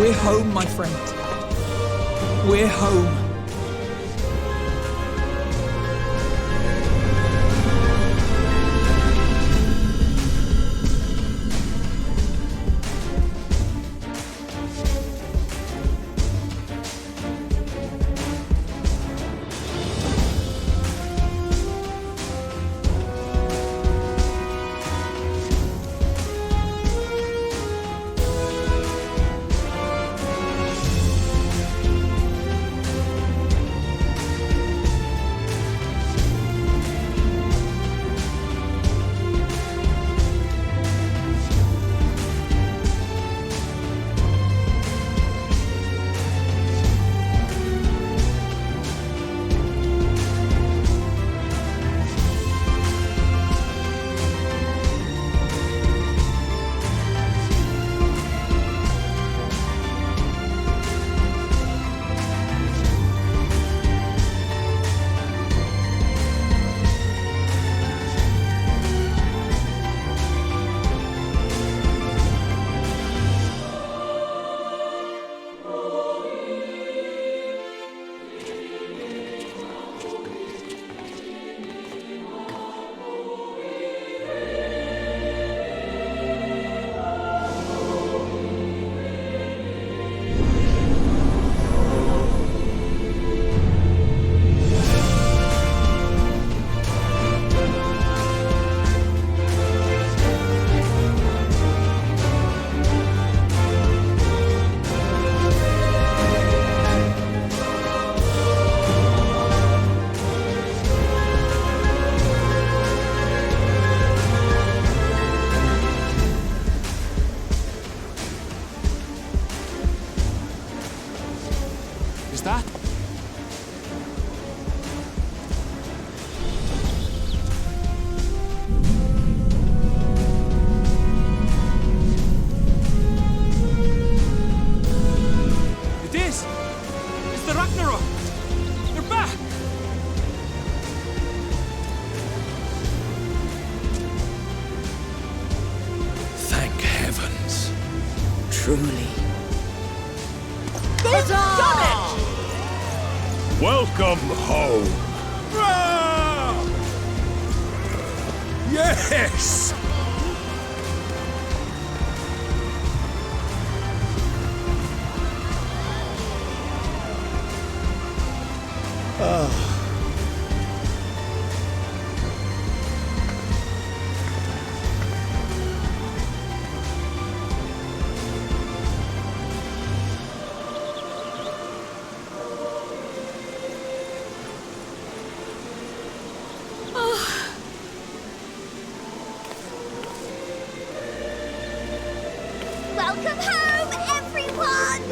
We're home, my friend. We're home. That? It is! It's the Ragnarok! They're back! Thank heavens. Truly. They've done it! Welcome home. Yes! Welcome home, everyone!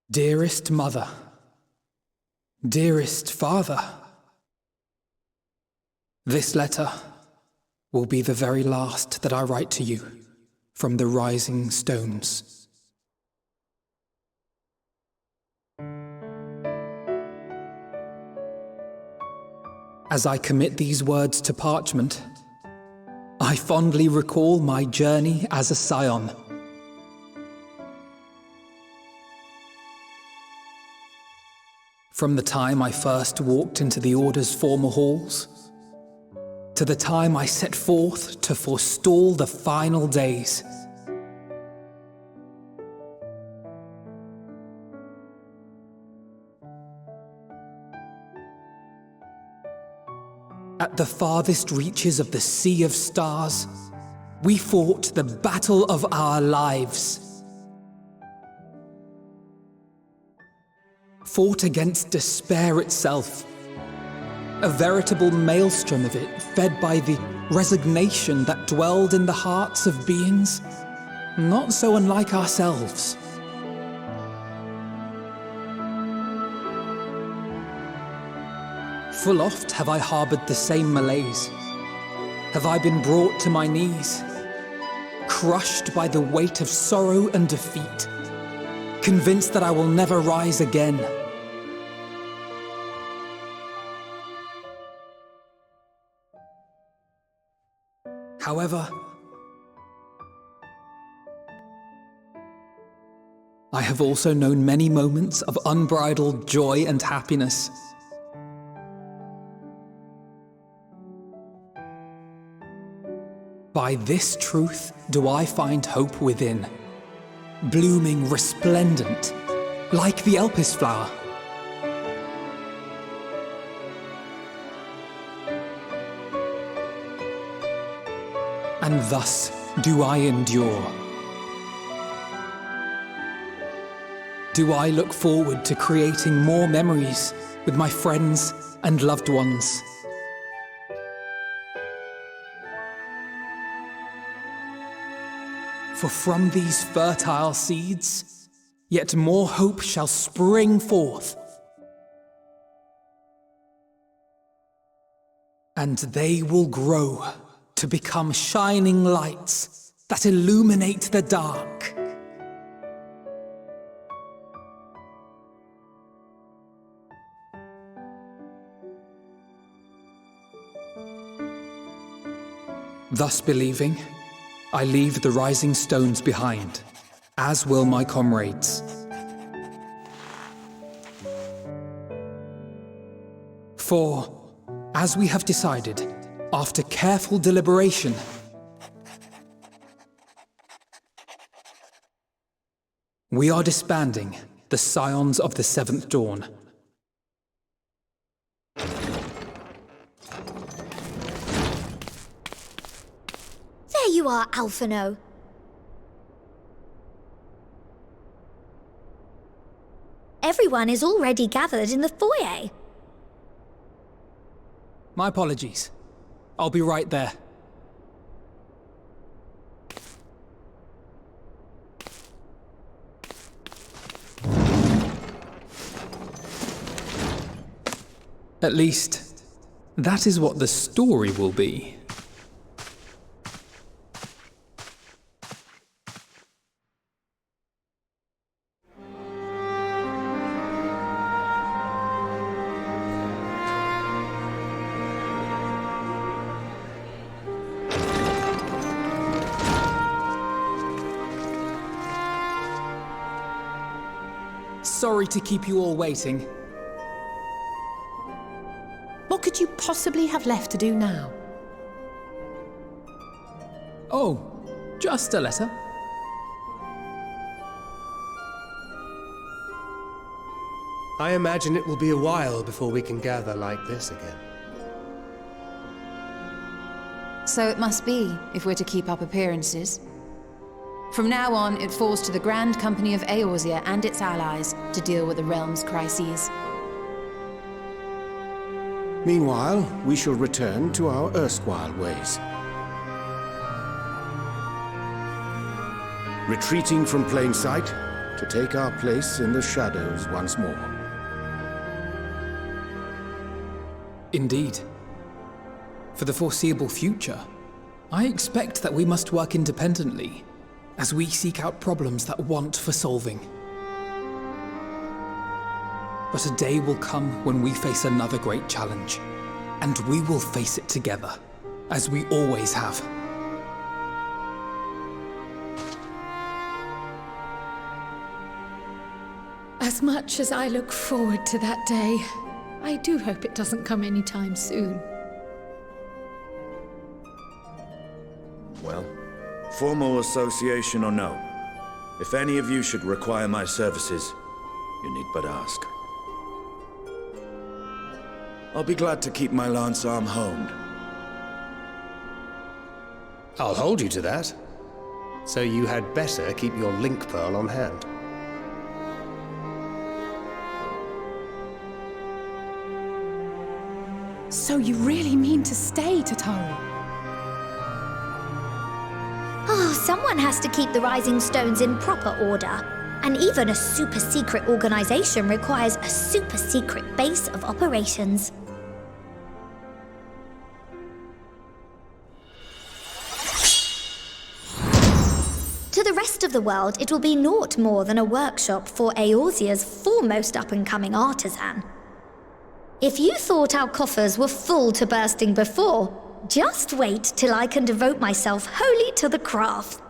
Dearest mother, dearest father, this letter will be the very last that I write to you from the Rising Stones. As I commit these words to parchment, I fondly recall my journey as a scion. From the time I first walked into the Order's former halls, to the time I set forth to forestall the final days. At the farthest reaches of the Sea of Stars, we fought the battle of our lives. Fought against despair itself, a veritable maelstrom of it fed by the resignation that dwelled in the hearts of beings not so unlike ourselves. Full oft have I harbored the same malaise. Have I been brought to my knees, crushed by the weight of sorrow and defeat, convinced that I will never rise again. However, I have also known many moments of unbridled joy and happiness. By this truth do I find hope within, blooming resplendent, like the Elpis flower. And thus do I endure. Do I look forward to creating more memories with my friends and loved ones. For from these fertile seeds, yet more hope shall spring forth. And they will grow to become shining lights that illuminate the dark. Thus believing, I leave the Rising Stones behind, as will my comrades. For, as we have decided, after careful deliberation, we are disbanding the Scions of the Seventh Dawn. There you are, Alphino. Everyone is already gathered in the foyer. My apologies. I'll be right there. At least, that is what the story will be. Sorry to keep you all waiting. What could you possibly have left to do now? Oh, just a letter. I imagine it will be a while before we can gather like this again. So it must be, if we're to keep up appearances. From now on, it falls to the Grand Company of Eorzea and its allies to deal with the realm's crises. Meanwhile, we shall return to our erstwhile ways. Retreating from plain sight, to take our place in the shadows once more. Indeed. For the foreseeable future, I expect that we must work independently as we seek out problems that want for solving. But a day will come when we face another great challenge, and we will face it together, as we always have. As much as I look forward to that day, I do hope it doesn't come anytime soon. Well, formal association or no, if any of you should require my services, you need but ask. I'll be glad to keep my lance arm honed. I'll hold you to that. So you had better keep your link pearl on hand. So you really mean to stay, Tataru? Oh, someone has to keep the Rising Stones in proper order. And even a super-secret organization requires a super-secret base of operations. To the rest of the world, it will be naught more than a workshop for Eorzea's foremost up-and-coming artisan. If you thought our coffers were full to bursting before, just wait till I can devote myself wholly to the craft.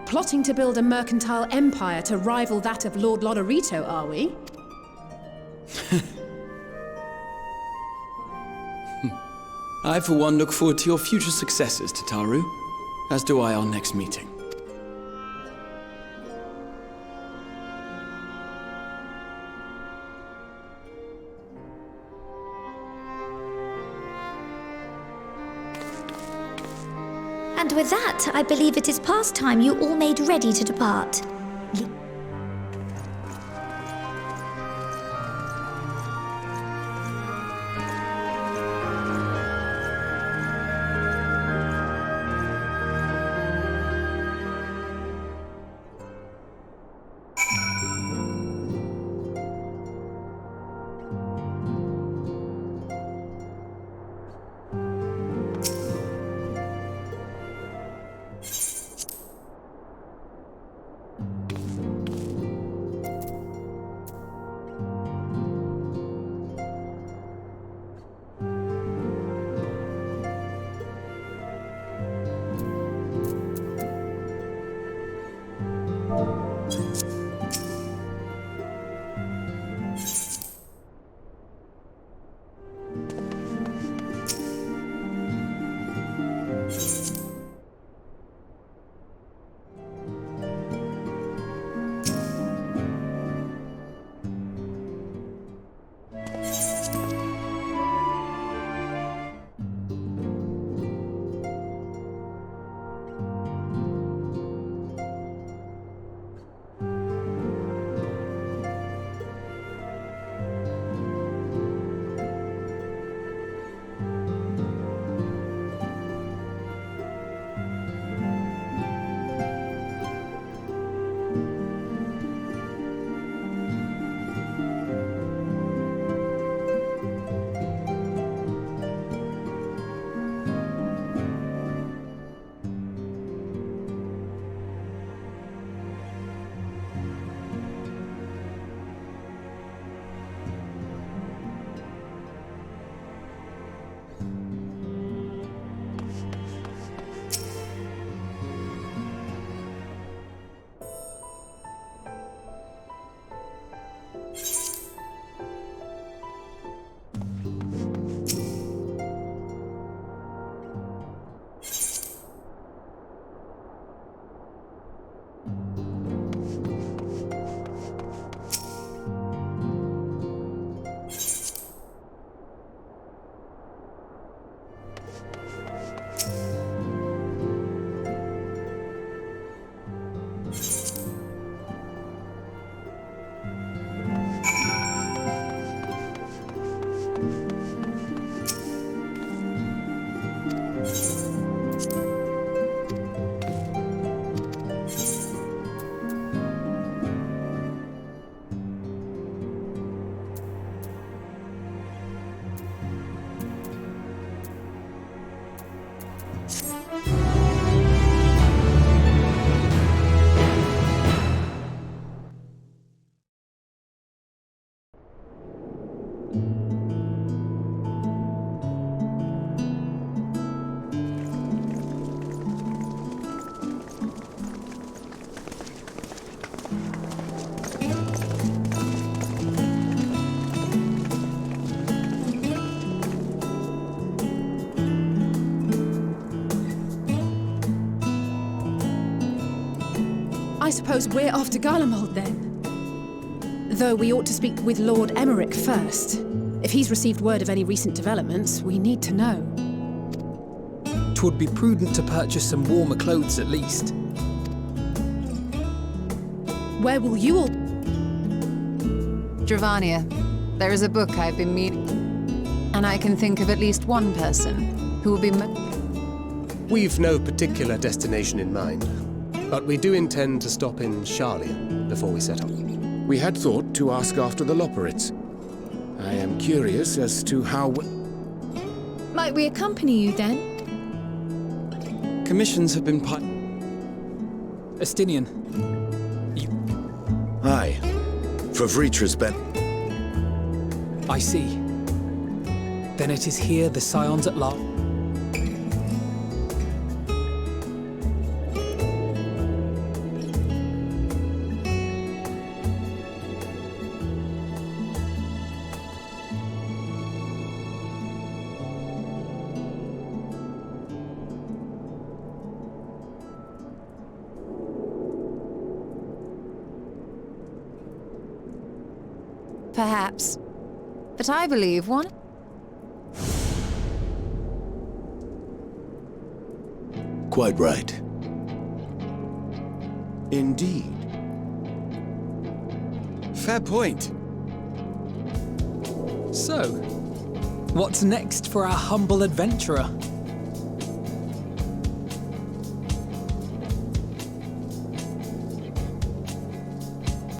Plotting to build a mercantile empire to rival that of Lord Lodorito, are we? I, for one, look forward to your future successes, Tataru, as do I our next meeting. And with that, I believe it is past time you all made ready to depart. suppose we're off to Garlemald then. Though we ought to speak with Lord Emmerich first. If he's received word of any recent developments, we need to know. 'Twould be prudent to purchase some warmer clothes at least. Where will you all... Dravania, there is a book I've been meaning, and I can think of at least one person who will be... We've no particular destination in mind, but we do intend to stop in Sharlayan before we set off. We had thought to ask after the Loporrits. I am curious as to how... Might we accompany you then? Commissions have been Estinian. Aye. For Vritra's ben... I see. Then it is here the Scions at last. Perhaps. But I believe one... Quite right. Indeed. fair point. So, what's next for our humble adventurer?